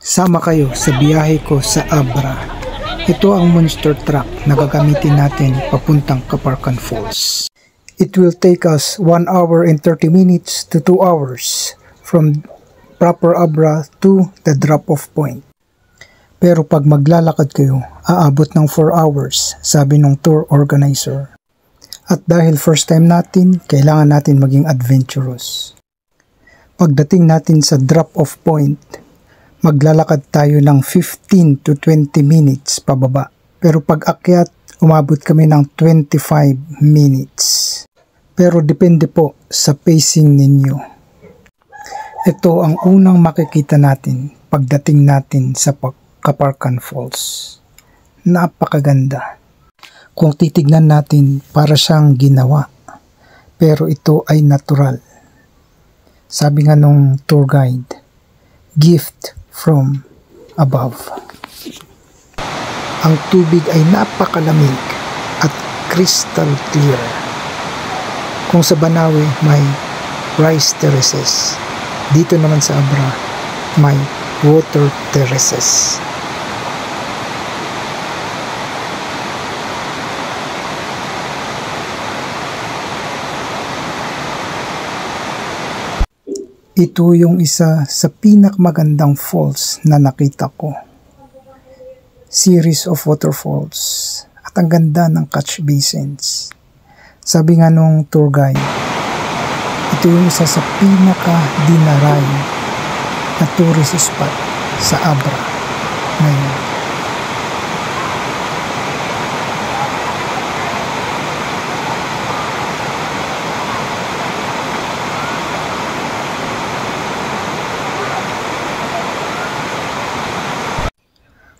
Sama kayo sa biyahe ko sa Abra. Ito ang monster truck na gagamitin natin papuntang Caparcan Falls. It will take us 1 hour and 30 minutes to 2 hours from proper Abra to the drop-off point. Pero pag maglalakad kayo, aabot ng 4 hours, sabi ng tour organizer. At dahil first time natin, kailangan natin maging adventurous. Pagdating natin sa drop-off point, maglalakad tayo ng 15 to 20 minutes pababa. Pero pag akyat, umabot kami ng 25 minutes. Pero depende po sa pacing ninyo. Ito ang unang makikita natin pagdating natin sa Caparcan Falls. Napakaganda. Kung titignan natin, para siyang ginawa. Pero ito ay natural. Sabi nga nung tour guide, gift from above. Ang tubig ay napakalamig at crystal clear. Kung sa Banawe may rice terraces, dito naman sa Abra may water terraces. Ito yung isa sa pinakmagandang falls na nakita ko. Series of waterfalls at ang ganda ng catch basins. Sabi nga nung tour guide, ito yung isa sa pinaka-dinaray na tourist spot sa Abra ngayon.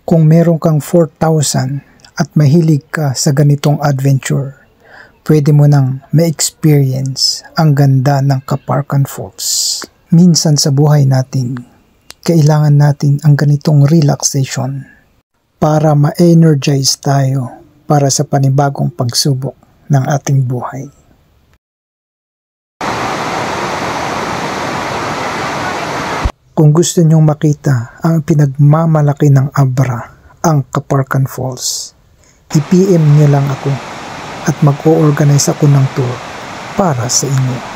Kung meron kang 4,000 at mahilig ka sa ganitong adventure, pwede mo nang ma-experience ang ganda ng Caparcan Falls. Minsan sa buhay natin, kailangan natin ang ganitong relaxation para ma-energize tayo para sa panibagong pagsubok ng ating buhay. Kung gusto nyong makita ang pinagmamalaki ng Abra, ang Caparcan Falls, i-PM nyo lang ako at mag-o-organize ako ng tour para sa inyo.